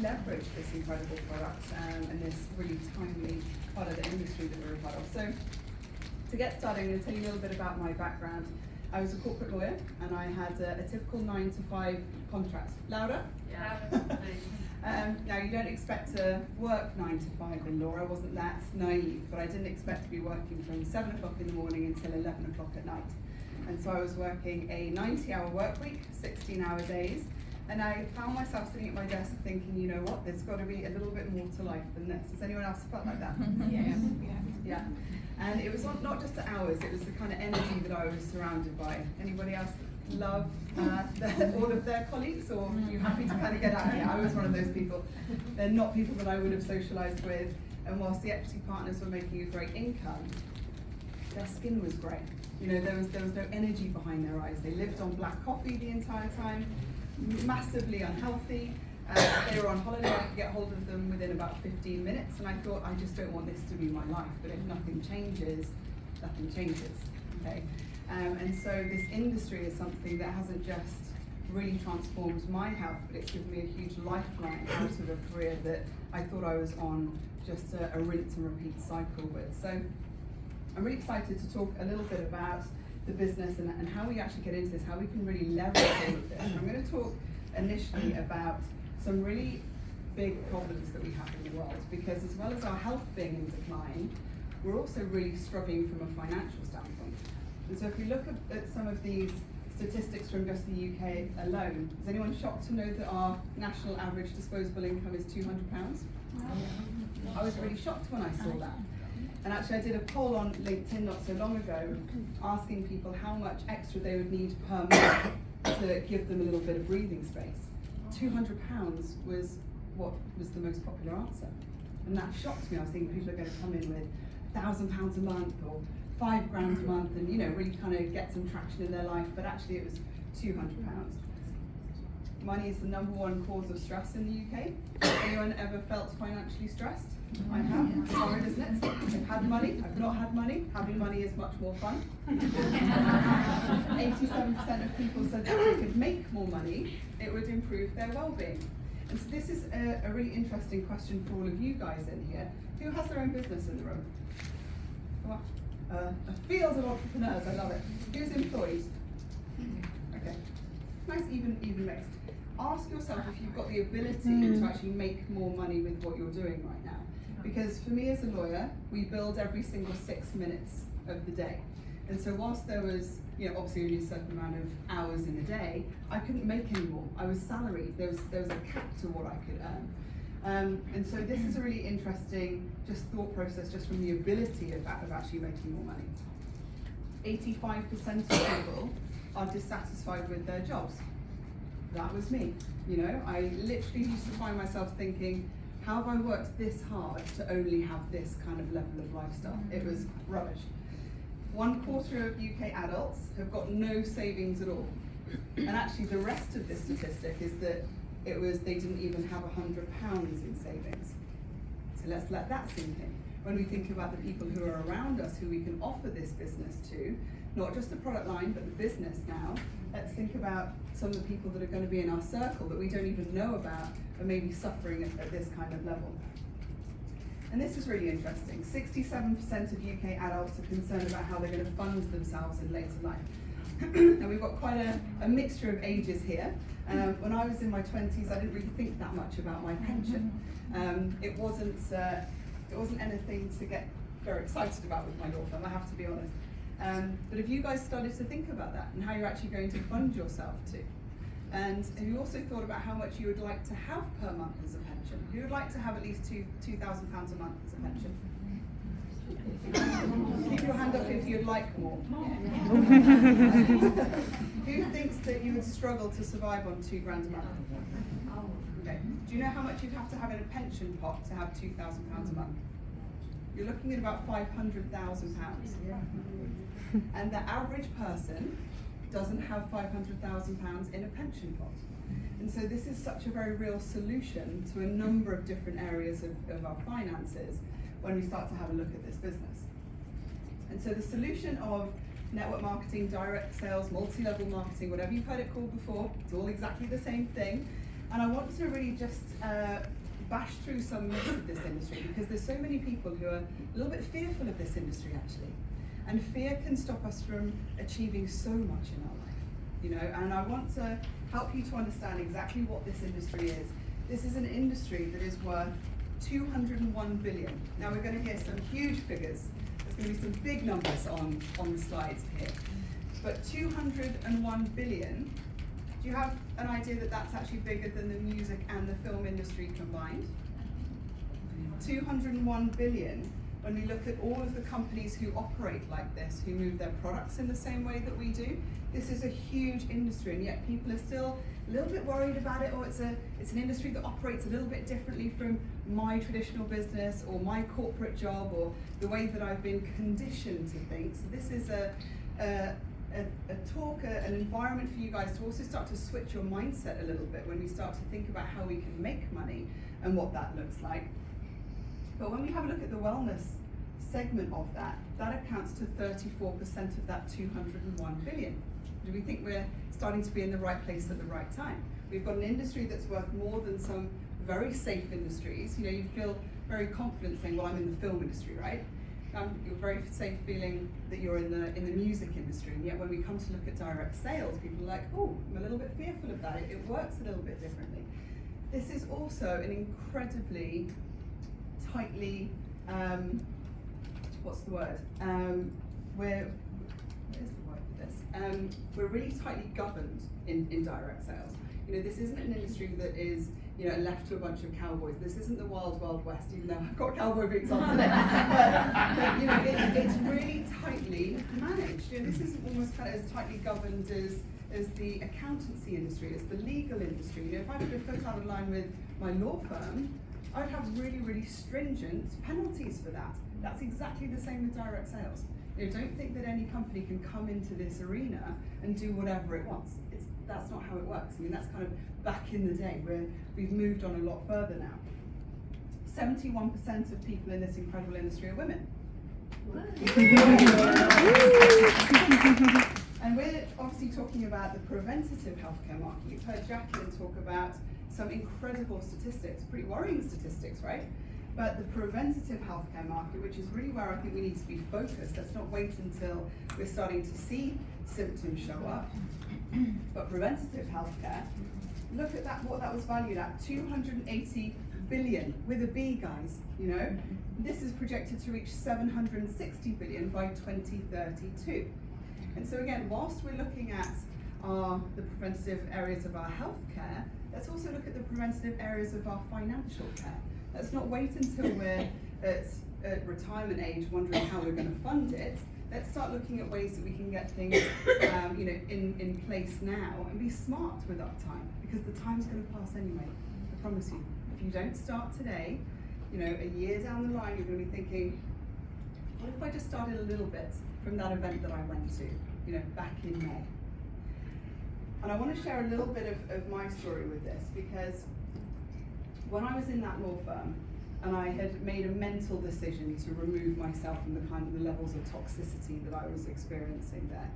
leverage this incredible product and this really timely part of the industry that we're a part of. So to get started, I'm going to tell you a little bit about my background. I was a corporate lawyer and I had a typical 9-to-5 contract. Louder? Yeah. Now you don't expect to work 9 to 5 in law. I wasn't that naive, but I didn't expect to be working from 7 o'clock in the morning until 11 o'clock at night. And so I was working a 90-hour work week, 16-hour days, and I found myself sitting at my desk thinking, you know what, there's got to be a little bit more to life than this. Has anyone else felt like that? Yes. Yeah. And it was not just the hours, it was the kind of energy that I was surrounded by. Anybody else love all of their colleagues, or are you happy to kind of get out? Yeah, I was one of those people. They're not people that I would have socialised with, and whilst the equity partners were making a great income, their skin was grey. You know, there was no energy behind their eyes. They lived on black coffee the entire time, massively unhealthy. They were on holiday, I could get hold of them within about 15 minutes, and I thought, I just don't want this to be my life, but if nothing changes, nothing changes, okay? And so this industry is something that hasn't just really transformed my health, but it's given me a huge lifeline out of a career that I thought I was on just a rinse and repeat cycle with. So I'm really excited to talk a little bit about the business and how we actually get into this, how we can really leverage all of this. I'm going to talk initially about some really big problems that we have in the world, because as well as our health being in decline, we're also really struggling from a financial standpoint. And so if you look at some of these statistics from just the UK alone, is anyone shocked to know that our national average disposable income is £200? I was really shocked when I saw that. And actually I did a poll on LinkedIn not so long ago asking people how much extra they would need per month to give them a little bit of breathing space. £200 was what was the most popular answer. And that shocked me. I was thinking people are going to come in with £1,000 a month or £5 grand a month and, you know, really kind of get some traction in their life, but actually it was £200. Money is the #1 cause of stress in the UK. Anyone ever felt financially stressed? I have. It's hard, isn't it? I've had money, I've not had money. Having money is much more fun. 87% of people said that if they could make more money, it would improve their well-being. And so this is a really interesting question for all of you guys in here. Who has their own business in the room? A field of entrepreneurs, I love it. Who's employed? Okay, nice even mix. Ask yourself if you've got the ability to actually make more money with what you're doing right now. Because for me as a lawyer, we build every single 6 minutes of the day. And so whilst there was, you know, obviously only a certain amount of hours in a day, I couldn't make any more. I was salaried. There was a cap to what I could earn. And so this is a really interesting just thought process just from the ability of actually making more money. 85% of people are dissatisfied with their jobs. That was me. You know, I literally used to find myself thinking, how have I worked this hard to only have this kind of level of lifestyle? It was rubbish. 1/4 of UK adults have got no savings at all. And actually the rest of this statistic is that they didn't even have £100 in savings. So let's let that sink in. When we think about the people who are around us, who we can offer this business to, not just the product line, but the business now, let's think about some of the people that are going to be in our circle that we don't even know about and maybe suffering at this kind of level. And this is really interesting. 67% of UK adults are concerned about how they're going to fund themselves in later life. And we've got quite a mixture of ages here. When I was in my 20s, I didn't really think that much about my pension. It wasn't anything to get very excited about with my law firm, I have to be honest. But have you guys started to think about that and how you're actually going to fund yourself to? And have you also thought about how much you would like to have per month as a pension? Who would like to have at least £2,000 a month as a pension? Keep your hand up if you'd like more. Who thinks that you would struggle to survive on £2 grand a month? Okay. Do you know how much you'd have to have in a pension pot to have £2,000 a month? You're looking at about £500,000. And the average person doesn't have £500,000 in a pension pot. And so this is such a very real solution to a number of different areas of our finances when we start to have a look at this business. And so the solution of network marketing, direct sales, multi-level marketing, whatever you've heard it called before, it's all exactly the same thing. And I want to really just bash through some myths of this industry, because there's so many people who are a little bit fearful of this industry actually. And fear can stop us from achieving so much in our life, you know, and I want to help you to understand exactly what this industry is. This is an industry that is worth 201 billion. Now we're going to hear some huge figures. There's going to be some big numbers on the slides here. But 201 billion, do you have an idea that that's actually bigger than the music and the film industry combined? 201 billion, when we look at all of the companies who operate like this, who move their products in the same way that we do, this is a huge industry, and yet people are still a little bit worried about it, or it's an industry that operates a little bit differently from my traditional business or my corporate job or the way that I've been conditioned to think. So this is an environment for you guys to also start to switch your mindset a little bit when we start to think about how we can make money and what that looks like. But when we have a look at the wellness segment of that, that accounts to 34% of that 201 billion. Do we think we're starting to be in the right place at the right time? We've got an industry that's worth more than some very safe industries. You know, you feel very confident saying, well, I'm in the film industry, right? You're very safe feeling that you're in the music industry, and yet when we come to look at direct sales, people are like, oh, I'm a little bit fearful of that. It works a little bit differently. This is also an incredibly tightly, what's the word? What is the word for this? We're really tightly governed in direct sales. You know, this isn't an industry that is, you know, left to a bunch of cowboys. This isn't the wild, wild west, even though I've got cowboy boots on today. but you know, it's really tightly managed. You know, this is almost kind of as tightly governed as the accountancy industry, as the legal industry. You know, if I put a foot out of line with my law firm, I'd have really, really stringent penalties for that. That's exactly the same with direct sales. You know, don't think that any company can come into this arena and do whatever it wants. That's not how it works. I mean, that's kind of back in the day, where we've moved on a lot further now. 71% of people in this incredible industry are women. And we're obviously talking about the preventative healthcare market. You've heard Jacqueline talk about some incredible statistics, pretty worrying statistics, right? But the preventative healthcare market, which is really where I think we need to be focused. Let's not wait until we're starting to see symptoms show up. But preventative healthcare, look at that, what that was valued at, 280 billion with a B, guys, you know? This is projected to reach 760 billion by 2032. And so again, whilst we're looking at the preventative areas of our healthcare, let's also look at the preventative areas of our financial care. Let's not wait until we're at retirement age wondering how we're going to fund it. Let's start looking at ways that we can get things you know, in place now and be smart with our time, because the time's going to pass anyway. I promise you. If you don't start today, you know, a year down the line, you're going to be thinking, what if I just started a little bit from that event that I went to, you know, back in May? And I want to share a little bit of my story with this, because when I was in that law firm and I had made a mental decision to remove myself from the levels of toxicity that I was experiencing there,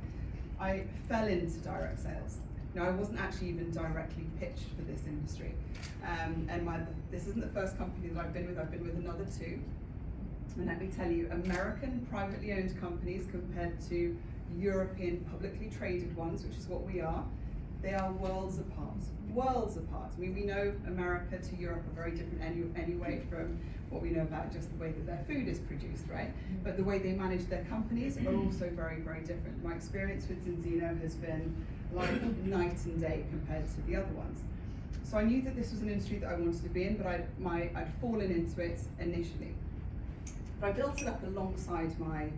I fell into direct sales. Now, I wasn't actually even directly pitched for this industry. And this isn't the first company that I've been with another two. And let me tell you, American privately owned companies compared to European publicly traded ones, which is what we are, they are worlds apart. Worlds apart. I mean, we know America to Europe are very different anyway from what we know about just the way that their food is produced, right? But the way they manage their companies are also very, very different. My experience with Zinzino has been like night and day compared to the other ones. So I knew that this was an industry that I wanted to be in, but I'd fallen into it initially. But I built it up alongside my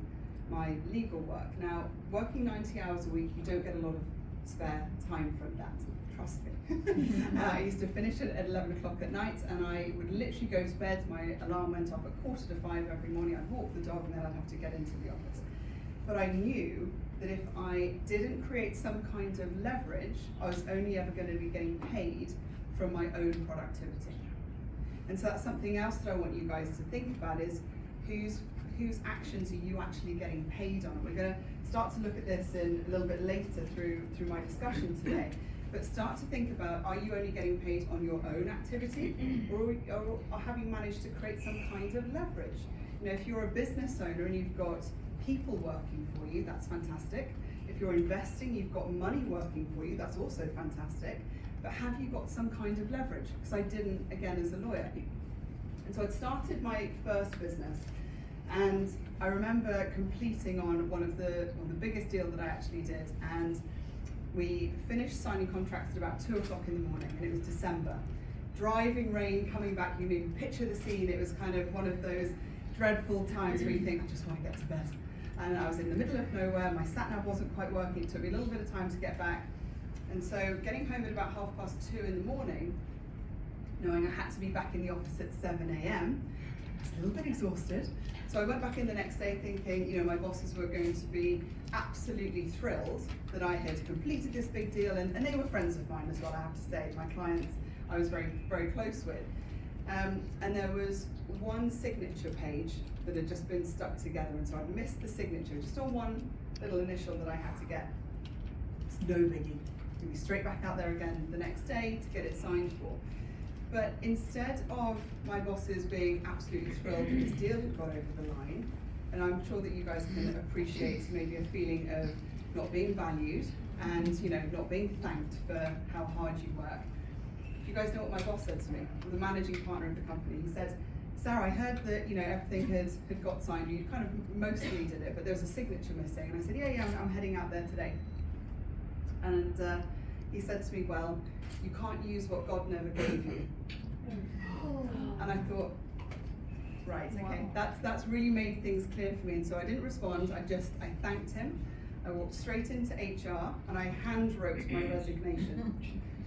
legal work. Now, working 90 hours a week, you don't get a lot of spare time from that, trust me. I used to finish it at 11 o'clock at night, and I would literally go to bed. My alarm went off at 4:45 every morning. I'd walk the dog, and then I'd have to get into the office. But I knew that if I didn't create some kind of leverage, I was only ever going to be getting paid from my own productivity. And so that's something else that I want you guys to think about, is whose actions are you actually getting paid on? We're going to start to look at this in a little bit later through my discussion today. But start to think about, are you only getting paid on your own activity, or have you managed to create some kind of leverage? You know, if you're a business owner and you've got people working for you, that's fantastic. If you're investing, you've got money working for you, that's also fantastic. But have you got some kind of leverage? Because I didn't, again, as a lawyer. And so I'd started my first business, and I remember completing on one of the biggest deal that I actually did, and we finished signing contracts at about 2 o'clock in the morning, and it was December. Driving rain, coming back, you can picture the scene. It was kind of one of those dreadful times where you think, I just want to get to bed. And I was in the middle of nowhere, my sat-nav wasn't quite working, it took me a little bit of time to get back. And so getting home at about 2:30 in the morning, knowing I had to be back in the office at 7 a.m, I was a little bit exhausted. So I went back in the next day thinking, you know, my bosses were going to be absolutely thrilled that I had completed this big deal, and they were friends of mine as well, I have to say. My clients I was very, very close with. And there was one signature page that had just been stuck together, and so I'd missed the signature, just on one little initial that I had to get. It's no biggie. We'd be straight back out there again the next day to get it signed for. But instead of my bosses being absolutely thrilled that this deal had got over the line, and I'm sure that you guys can appreciate maybe a feeling of not being valued and, you know, not being thanked for how hard you work. You guys know what my boss said to me, the managing partner of the company. He said, Sarah, I heard that, you know, everything had got signed. You kind of mostly did it, but there was a signature missing. And I said, yeah, I'm heading out there today. And he said to me, well, you can't use what God never gave you. And I thought, right, okay, that's really made things clear for me. And so I didn't respond. I thanked him. I walked straight into HR and I hand wrote my resignation.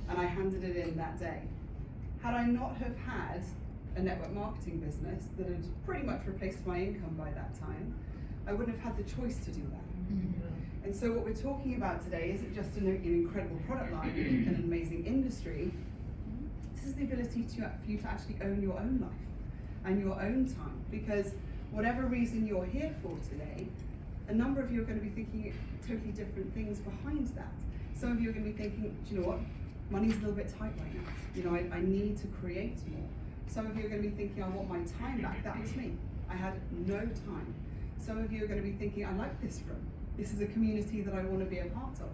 And I handed it in that day. Had I not have had a network marketing business that had pretty much replaced my income by that time, I wouldn't have had the choice to do that. Mm-hmm. And so what we're talking about today isn't just an incredible product line, an amazing industry. This is the ability for you to actually own your own life and your own time. Because whatever reason you're here for today, a number of you are going to be thinking totally different things behind that. Some of you are going to be thinking, do you know what? Money's a little bit tight right now. You know, I need to create more. Some of you are going to be thinking, I want my time back. That was me. I had no time. Some of you are going to be thinking, I like this room. This is a community that I want to be a part of.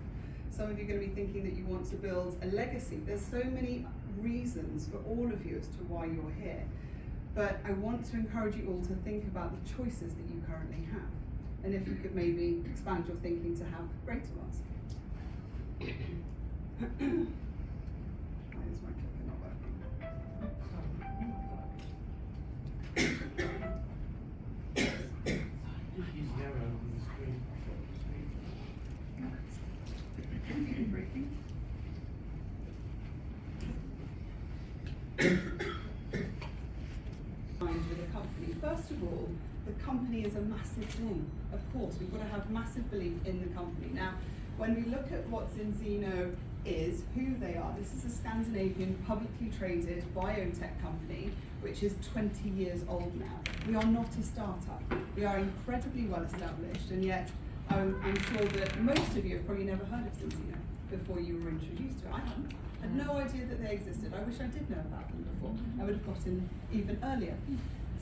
Some of you are going to be thinking that you want to build a legacy. There's so many reasons for all of you as to why you're here. But I want to encourage you all to think about the choices that you currently have. And if you could maybe expand your thinking to have greater ones. Why is my clicker not working? With a company. First of all, the company is a massive thing. Of course, we've got to have massive belief in the company. Now, when we look at what Zinzino is, who they are, this is a Scandinavian publicly traded biotech company, which is 20 years old now. We are not a startup. We are incredibly well established, and yet I'm sure that most of you have probably never heard of Zinzino before you were introduced to it. I hadn't. I had no idea that they existed. I wish I did know about them before. I would have gotten even earlier.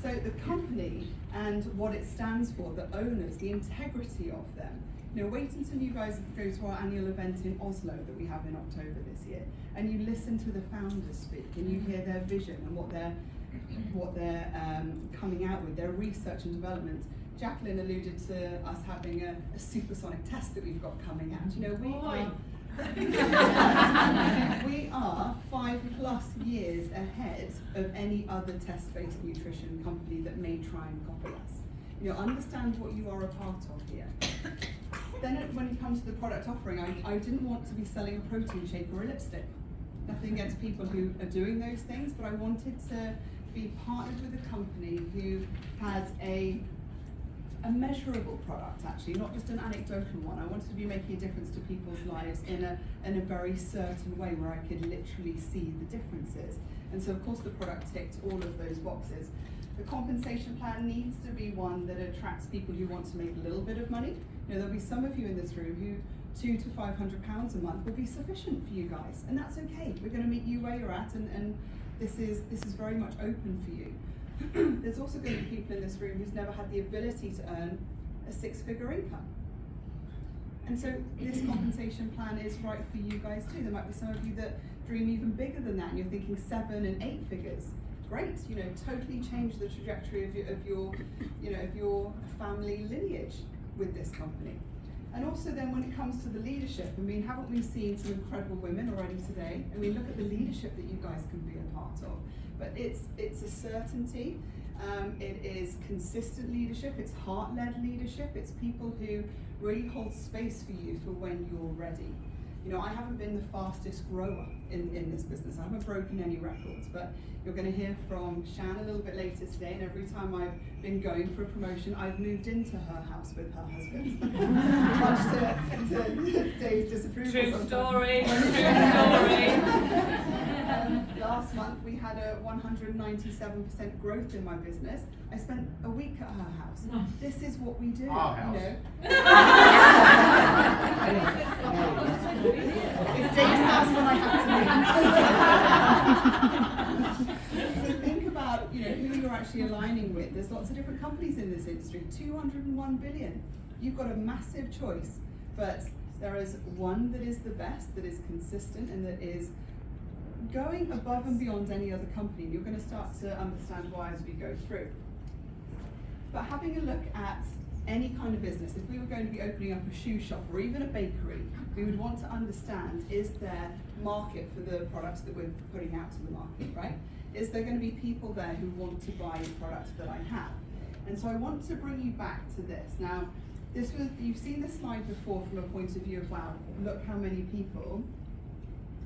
So the company and what it stands for, the owners, the integrity of them. You know, wait until you guys go to our annual event in Oslo that we have in October this year, and you listen to the founders speak, and you hear their vision and what they're coming out with, their research and development. Jacqueline alluded to us having a supersonic test that we've got coming out. You know, we are 5+ years ahead of any other test-based nutrition company that may try and copy us. You know, understand what you are a part of here. Then when it comes to the product offering, I didn't want to be selling a protein shake or a lipstick. Nothing against people who are doing those things, but I wanted to be partnered with a company who had a measurable product, actually, not just an anecdotal one. I wanted to be making a difference to people's lives in a very certain way where I could literally see the differences. And so, of course, the product ticked all of those boxes. The compensation plan needs to be one that attracts people who want to make a little bit of money. You know, there'll be some of you in this room who £200 to £500 a month will be sufficient for you guys, and that's okay. We're going to meet you where you're at, and this is very much open for you. There's also going to be people in this room who's never had the ability to earn a six-figure income. And so this compensation plan is right for you guys too. There might be some of you that dream even bigger than that, and you're thinking 7 and 8 figures. Great, totally change the trajectory of your family lineage with this company. And also then when it comes to the leadership, haven't we seen some incredible women already today? Look at the leadership that you guys can be a part of. But it's a certainty, it is consistent leadership, it's heart-led leadership, it's people who really hold space for you for when you're ready. I haven't been the fastest grower in this business. I haven't broken any records, but you're going to hear from Shan a little bit later today, and every time I've been going for a promotion, I've moved into her house with her husband. Much to Dave's disapproval. True story, true story. Last month we had a 197% growth in my business. I spent a week at her house. This is what we do, Our house. It's Dave's house when I have to leave. So think about who you're actually aligning with. There's lots of different companies in this industry. 201 billion. You've got a massive choice, but there is one that is the best, that is consistent, and that is going above and beyond any other company. You're going to start to understand why as we go through. But having a look at any kind of business, if we were going to be opening up a shoe shop or even a bakery, we would want to understand, is there market for the products that we're putting out to the market, right? Is there going to be people there who want to buy the products that I have? And so I want to bring you back to this. Now, you've seen this slide before from a point of view of, wow, look how many people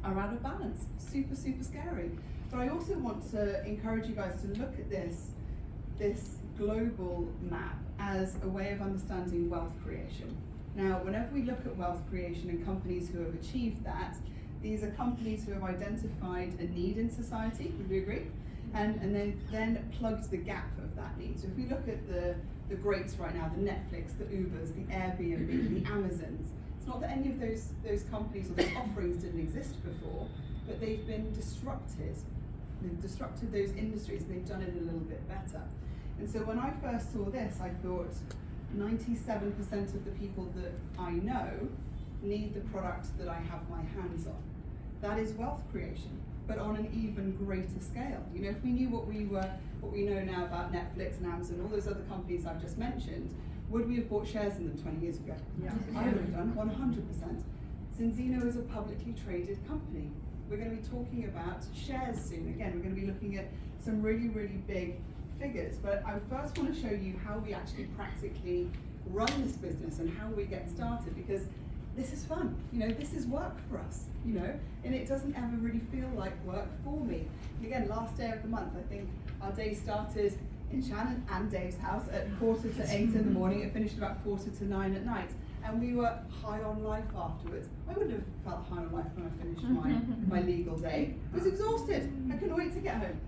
are out of balance. Super, super scary. But I also want to encourage you guys to look at this global map as a way of understanding wealth creation. Now, whenever we look at wealth creation and companies who have achieved that, these are companies who have identified a need in society, would we agree? And then plugged the gap of that need. So if we look at the greats right now, the Netflix, the Ubers, the Airbnb, the Amazons, it's not that any of those companies or those offerings didn't exist before, but they've been disrupted. They've disrupted those industries, and they've done it a little bit better. And so when I first saw this, I thought 97% of the people that I know need the product that I have my hands on. That is wealth creation, but on an even greater scale. If we knew what we know now about Netflix and Amazon, all those other companies I've just mentioned, would we have bought shares in them 20 years ago? Yeah. I would have done, 100%. Zinzino is a publicly traded company. We're going to be talking about shares soon. Again, we're going to be looking at some really, really big figures, but I first want to show you how we actually practically run this business and how we get started, because this is fun, this is work for us, and it doesn't ever really feel like work for me. And again, last day of the month, I think our day started in Shannon and Dave's house at 7:45 in the morning. It finished about 8:45 at night, and we were high on life afterwards. I wouldn't have felt high on life when I finished my legal day. I was exhausted. I couldn't wait to get home.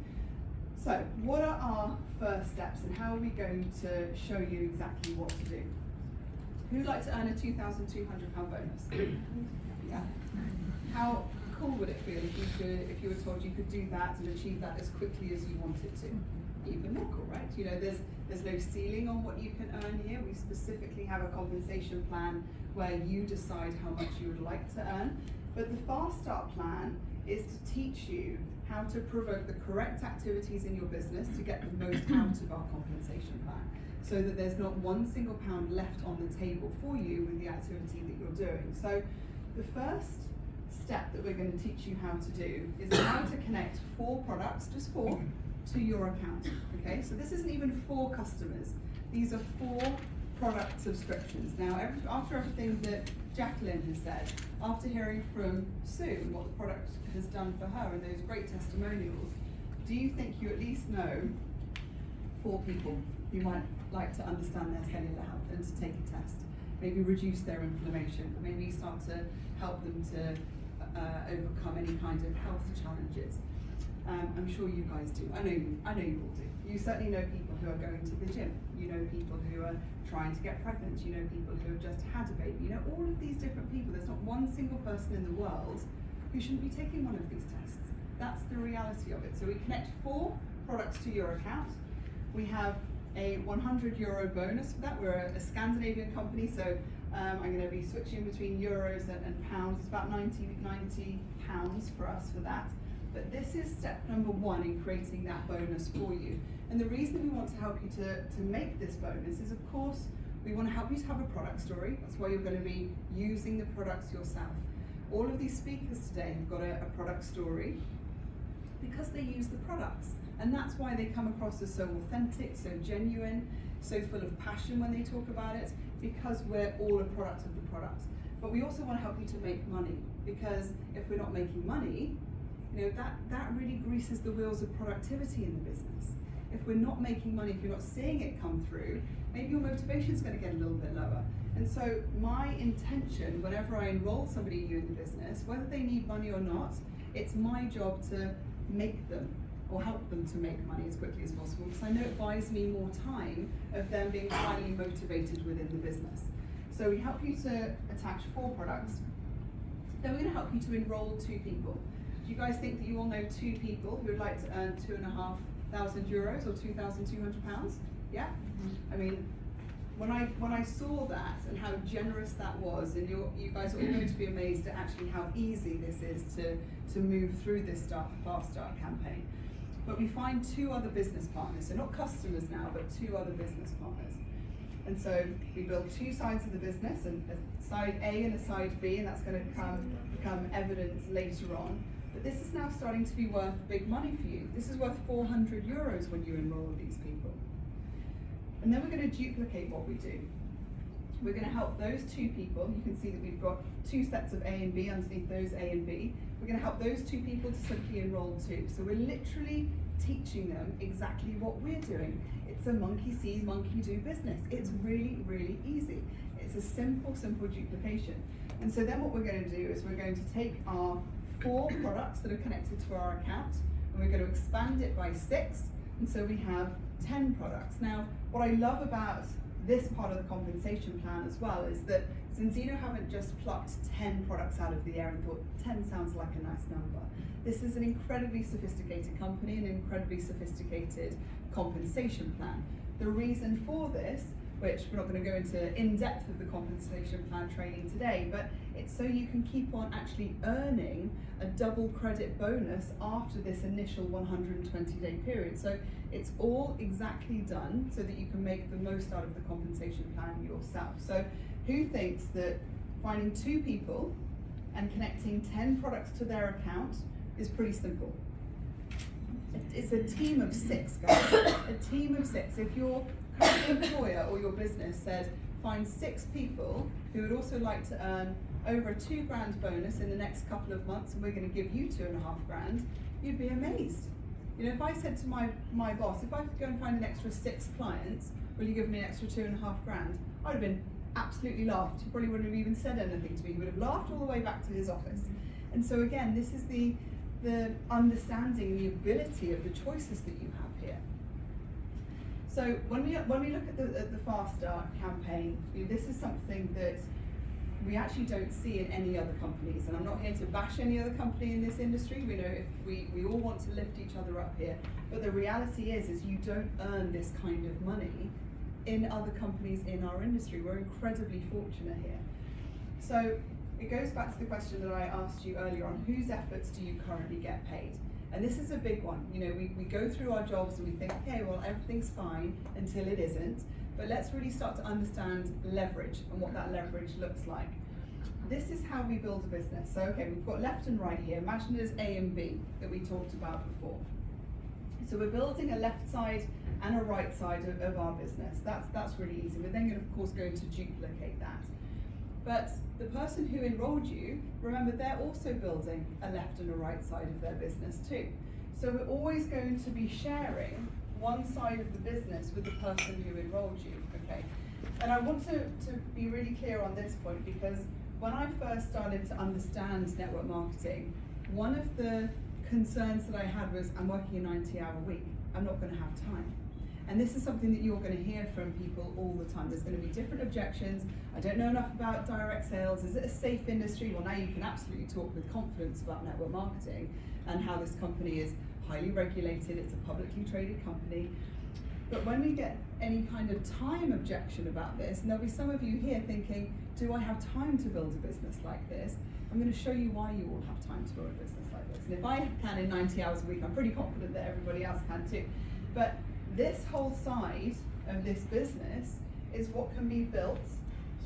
So, what are our first steps, and how are we going to show you exactly what to do? Who'd like to earn a £2,200 bonus? Yeah. How cool would it feel if you were told you could do that and achieve that as quickly as you wanted to? Even more cool, right? There's no ceiling on what you can earn here. We specifically have a compensation plan where you decide how much you would like to earn. But the Fast Start plan is to teach you how to provoke the correct activities in your business to get the most out of our compensation plan, so that there's not one single pound left on the table for you with the activity that you're doing. So the first step that we're going to teach you how to do is how to connect 4 products, just 4, to your account. Okay, so this isn't even 4 customers. These are 4 product subscriptions. Now, after everything that Jacqueline has said, after hearing from Sue what the product has done for her and those great testimonials, do you think you at least know 4 people who might like to understand their cellular health and to take a test, maybe reduce their inflammation, maybe start to help them to overcome any kind of health challenges? I'm sure you guys do. I know you all do. You certainly know people who are going to the gym. You know people who are trying to get pregnant. You know people who have just had a baby. You know all of these different people. There's not one single person in the world who shouldn't be taking one of these tests. That's the reality of it. So we connect 4 products to your account. We have a €100 bonus for that. We're a Scandinavian company, so I'm going to be switching between euros and pounds. It's about 90 pounds for us for that. But this is step number 1 in creating that bonus for you. And the reason we want to help you to make this bonus is, of course, we want to help you to have a product story. That's why you're going to be using the products yourself. All of these speakers today have got a product story because they use the products. And that's why they come across as so authentic, so genuine, so full of passion when they talk about it, because we're all a product of the product. But we also want to help you to make money, because if we're not making money, you know, that really greases the wheels of productivity in the business. If we're not making money, if you're not seeing it come through, maybe your motivation is going to get a little bit lower. And so my intention, whenever I enroll somebody new in the business, whether they need money or not, it's my job to make them or help them to make money as quickly as possible, because I know it buys me more time of them being highly motivated within the business. So we help you to attach 4 products. Then we're going to help you to enroll 2 people. Do you guys think that you all know 2 people who would like to earn €2,500 or £2,200? Yeah? I mean, when I saw that and how generous that was, and you guys are all going to be amazed at actually how easy this is to move through this Fast Start campaign. But we find 2 other business partners, so not customers now, but 2 other business partners. And so we build 2 sides of the business, and a side A and a side B, and that's going to become evidence later on. But this is now starting to be worth big money for you. This is worth €400 when you enroll these people. And then we're going to duplicate what we do. We're going to help those 2 people. You can see that we've got 2 sets of A and B underneath those A and B. We're going to help those 2 people to simply enroll too. So we're literally teaching them exactly what we're doing. It's a monkey see, monkey do business. It's really, really easy. It's a simple duplication. And so then what we're going to do is we're going to take our 4 products that are connected to our account, and we're going to expand it by 6, and so we have 10 products. Now, what I love about this part of the compensation plan as well is that Zinzino haven't just plucked 10 products out of the air and thought 10 sounds like a nice number. This is an incredibly sophisticated company, an incredibly sophisticated compensation plan. The reason for this, which we're not going to go into in-depth of the compensation plan training today, but it's so you can keep on actually earning a double credit bonus after this initial 120-day period. So it's all exactly done so that you can make the most out of the compensation plan yourself. So who thinks that finding 2 people and connecting 10 products to their account is pretty simple? It's a team of 6, guys. A team of 6. If your current employer or your business said, find 6 people who would also like to earn over a £2,000 bonus in the next couple of months, and we're going to give you £2,500, you'd be amazed. You know, if I said to my boss, if I could go and find an extra 6 clients, will you give me an extra £2,500? I'd have been absolutely laughed. He probably wouldn't have even said anything to me. He would have laughed all the way back to his office. And so again, this is the understanding, the ability of the choices that you have here. So when we look at the Fast Start campaign, you know, this is something that we actually don't see in any other companies. And I'm not here to bash any other company in this industry. We know if we all want to lift each other up here. But the reality is you don't earn this kind of money in other companies in our industry. We're incredibly fortunate here. So it goes back to the question that I asked you earlier on, whose efforts do you currently get paid? And this is a big one. You know, we go through our jobs and we think, okay, well, everything's fine until it isn't. But let's really start to understand leverage and what that leverage looks like. This is how we build a business. So, okay, we've got left and right here. Imagine it as A and B that we talked about before. So we're building a left side and a right side of our business. That's really easy. We're then going to, of course, going to duplicate that. But the person who enrolled you, remember, they're also building a left and a right side of their business too. So we're always going to be sharing one side of the business with the person who enrolled you, okay? And I want to be really clear on this point, because when I first started to understand network marketing, one of the concerns that I had was, I'm working a 90-hour week, I'm not going to have time. And this is something that you're going to hear from people all the time. There's going to be different objections. I don't know enough about direct sales. Is it a safe industry? Well, now you can absolutely talk with confidence about network marketing and how this company is highly regulated. It's a publicly traded company. But when we get any kind of time objection about this, and there'll be some of you here thinking, do I have time to build a business like this? I'm going to show you why you all have time to build a business like this. And if I can in 90 hours a week, I'm pretty confident that everybody else can too. But this whole side of this business is what can be built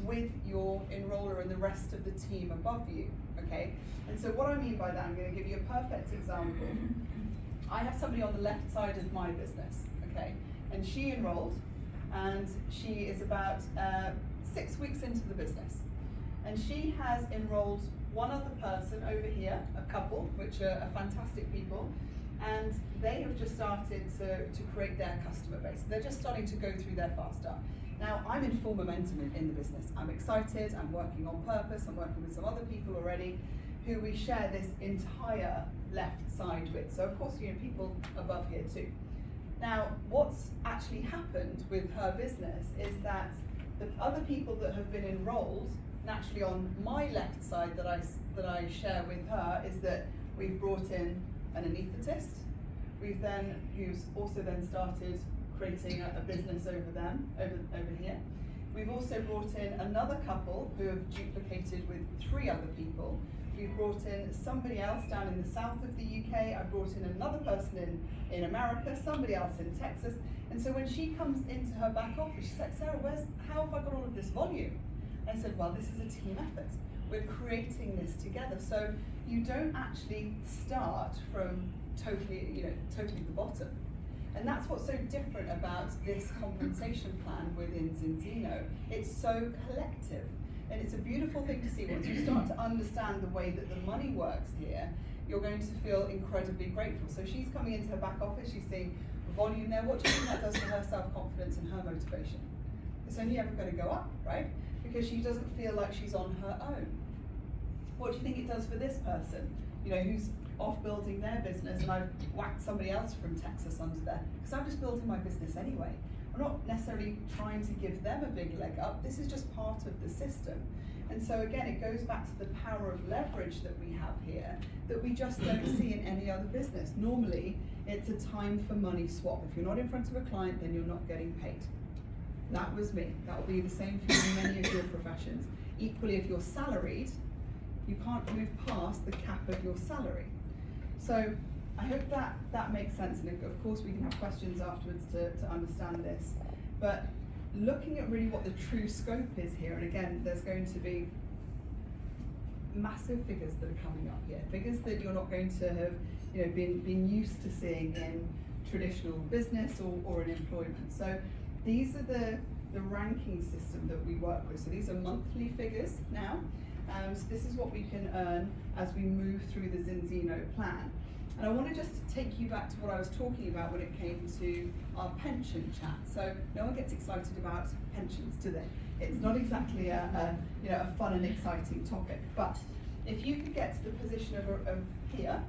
with your enroller and the rest of the team above you, okay? And so what I mean by that, I'm going to give you a perfect example. I have somebody on the left side of my business, okay? And she enrolled, and she is about 6 weeks into the business. And she has enrolled one other person over here, a couple, which are fantastic people, and they have just started to create their customer base. They're just starting to go through their fast start. Now, I'm in full momentum in the business. I'm excited, I'm working on purpose, I'm working with some other people already who we share this entire left side with. So of course, you know, people above here too. Now, what's actually happened with her business is that the other people that have been enrolled, naturally on my left side that I share with her, is that we've brought in an anaesthetist, who's also then started creating a business over here. We've also brought in another couple who have duplicated with 3 other people. We've brought in somebody else down in the south of the UK. I brought in another person in America, somebody else in Texas. And so when she comes into her back office, she's like, Sarah, how have I got all of this volume? And I said, well, this is a team effort. We're creating this together. So you don't actually start from totally the bottom. And that's what's so different about this compensation plan within Zinzino. It's so collective. And it's a beautiful thing to see. Once you start to understand the way that the money works here, you're going to feel incredibly grateful. So she's coming into her back office, she's seeing volume there. What do you think that does for her self-confidence and her motivation? It's only ever going to go up, right? Because she doesn't feel like she's on her own. What do you think it does for this person, who's off building their business, and I've whacked somebody else from Texas under there? Because I'm just building my business anyway. I'm not necessarily trying to give them a big leg up. This is just part of the system. And so again, it goes back to the power of leverage that we have here that we just don't see in any other business. Normally, it's a time for money swap. If you're not in front of a client, then you're not getting paid. That was me. That will be the same for you in many of your professions. Equally, if you're salaried, you can't move past the cap of your salary. So I hope that makes sense, and of course we can have questions afterwards to understand this. But looking at really what the true scope is here, and again, there's going to be massive figures that are coming up here, figures that you're not going to have been used to seeing in traditional business or in employment. So these are the ranking system that we work with. So these are monthly figures now. So this is what we can earn as we move through the Zinzino plan. And I want to just take you back to what I was talking about when it came to our pension chat. So no one gets excited about pensions, do they? It's not exactly a fun and exciting topic. But if you could get to the position of here,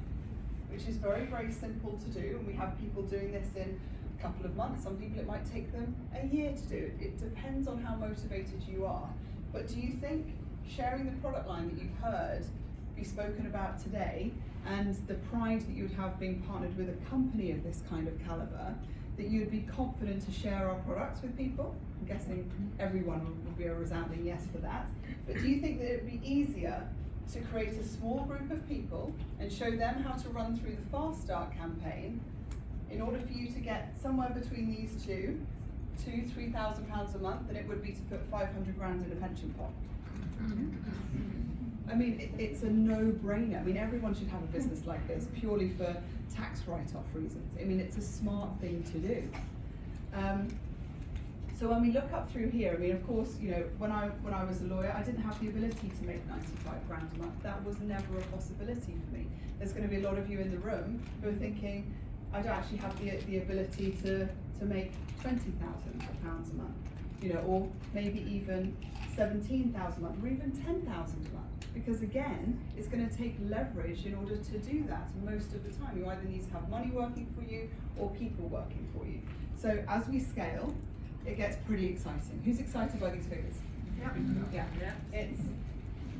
which is very, very simple to do, and we have people doing this in a couple of months. Some people it might take them a year to do. It depends on how motivated you are. But do you think sharing the product line that you've heard be spoken about today, and the pride that you would have being partnered with a company of this kind of caliber, that you'd be confident to share our products with people? I'm guessing everyone would be a resounding yes for that. But do you think that it would be easier to create a small group of people and show them how to run through the Fast Start campaign in order for you to get somewhere between these £2,000–3,000 a month than it would be to put 500 grand in a pension pot? I mean, it's a no-brainer. I mean, everyone should have a business like this purely for tax write-off reasons. I mean, it's a smart thing to do. So when we look up through here, I mean, of course, when I was a lawyer, I didn't have the ability to make 95 grand a month. That was never a possibility for me. There's going to be a lot of you in the room who are thinking, I don't actually have the ability to make £20,000 a month, or maybe even 17,000 a month, or even 10,000 a month. because again, it's going to take leverage in order to do that most of the time. You either need to have money working for you or people working for you. So as we scale, it gets pretty exciting. Who's excited by these figures? Yeah.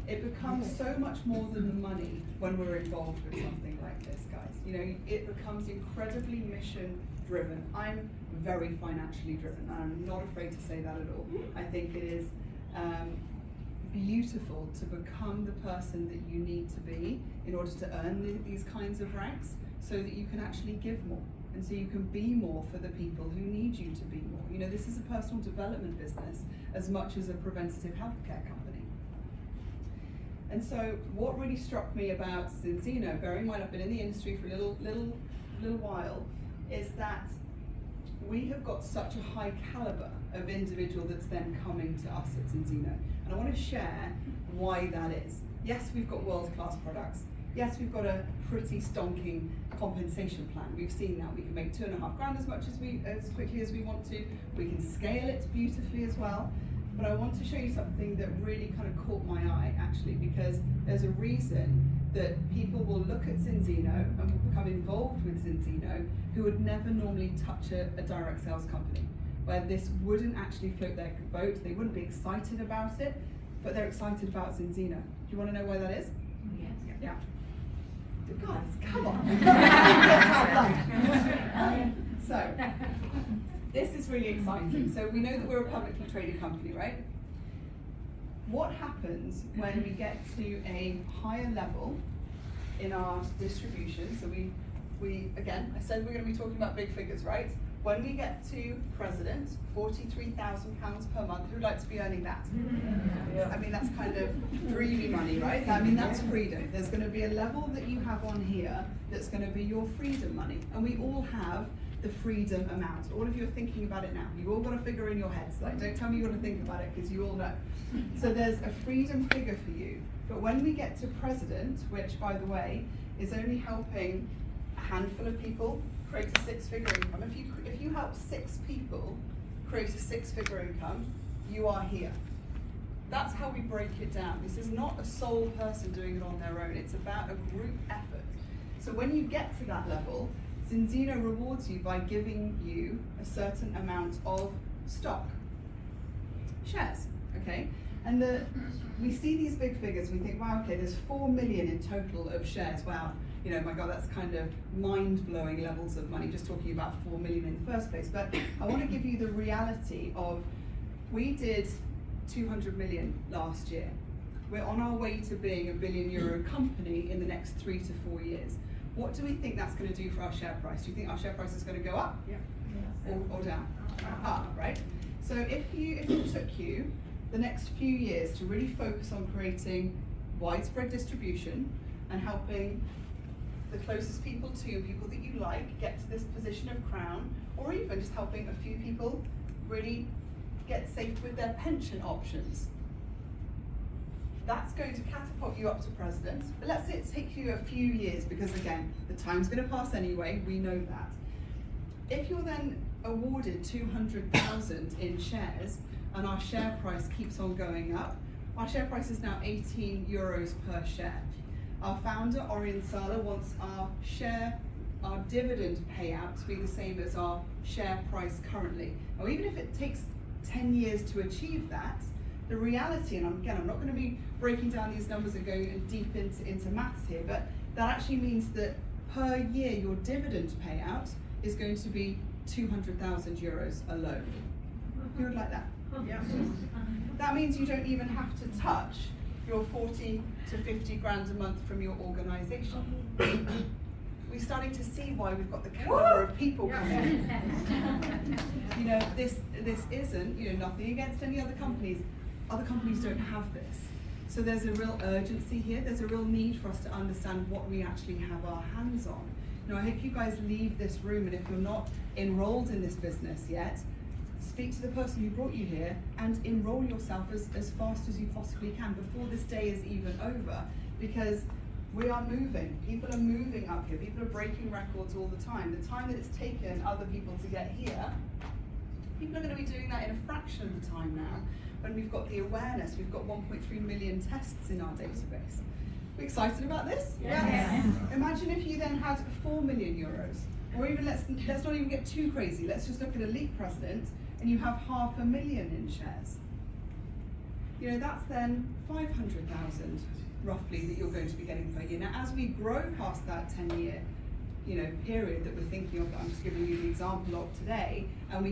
It becomes so much more than the money when we're involved with something like this, guys. You know, it becomes incredibly mission driven. I'm very financially driven, and I'm not afraid to say that at all. I think it is beautiful to become the person that you need to be in order to earn these kinds of ranks, so that you can actually give more, and so you can be more for the people who need you to be more. You know, this is a personal development business as much as a preventative healthcare company. And so what really struck me about Zinzino, bearing in mind I've been in the industry for a little while, is that we have got such a high caliber of individual that's then coming to us at Zinzino. And I want to share why that is. Yes, we've got world-class products. Yes, we've got a pretty stonking compensation plan. We've seen that. We can make $2.5 grand as quickly as we want to. We can scale it beautifully as well. But I want to show you something that really kind of caught my eye, actually, because there's a reason that people will look at Zinzino and will become involved with Zinzino who would never normally touch a direct sales company, where this wouldn't actually float their boat. They wouldn't be excited about it, but they're excited about Zinzino. Do you want to know why that is? Yes. Yeah. Guys, come on. So, this is really exciting. So we know that we're a publicly traded company, right? What happens when we get to a higher level in our distribution? So we again, I said we're going to be talking about big figures, right? When we get to president, £43,000 per month, who'd like to be earning that? I mean, that's kind of dreamy money, right? I mean, that's freedom. There's going to be a level that you have on here that's going to be your freedom money. And we all have the freedom amount. All of you are thinking about it now. You've all got a figure in your heads. Like, don't tell me you've got to think about it, because you all know. So there's a freedom figure for you. But when we get to president, which, by the way, is only helping a handful of people create a six-figure income. If you help 6 people create a six-figure income, you are here. That's how we break it down. This is not a sole person doing it on their own. It's about a group effort. So when you get to that level, Zinzino rewards you by giving you a certain amount of stock, shares, okay? And we see these big figures, we think, wow, okay, there's 4 million in total of shares. Wow, you know, my God, that's kind of mind-blowing levels of money, just talking about 4 million in the first place. But I want to give you the reality of, we did 200 million last year. We're on our way to being a €1 billion company in the next 3 to 4 years. What do we think that's going to do for our share price? Do you think our share price is going to go up? Yeah. Or down? Up, right? So if it took you the next few years to really focus on creating widespread distribution and helping the closest people to you, people that you like, get to this position of crown, or even just helping a few people really get safe with their pension options, that's going to catapult you up to president. But let's say it takes you a few years, because again, the time's going to pass anyway, we know that. If you're then awarded 200,000 in shares and our share price keeps on going up, our share price is now €18 per share. Our founder, Orion Sala, wants our dividend payout to be the same as our share price currently. Now, even if it takes 10 years to achieve that, the reality, and again, I'm not going to be breaking down these numbers and going deep into maths here, but that actually means that per year your dividend payout is going to be €200,000 alone. Who would like that? Yeah. That means you don't even have to touch your 40 to 50 grand a month from your organisation. We're starting to see why we've got the caliber of people coming in. You know, this isn't, you know, nothing against any other companies. Other companies don't have this. So there's a real urgency here. There's a real need for us to understand what we actually have our hands on. You know, I hope you guys leave this room, and if you're not enrolled in this business yet, speak to the person who brought you here and enroll yourself as fast as you possibly can before this day is even over, because we are moving. People are moving up here. People are breaking records all the time. The time that it's taken other people to get here People are going to be doing that in a fraction of the time now. When we've got the awareness, we've got 1.3 million tests in our database. We excited about this? Yes. Imagine if you then had 4 million euros, or even let's not even get too crazy. Let's just look at elite president, and you have 500,000 in shares. You know, that's then 500,000 roughly that you're going to be getting per year. Now, as we grow past that 10-year, period that we're thinking of, that I'm just giving you the example of today, and we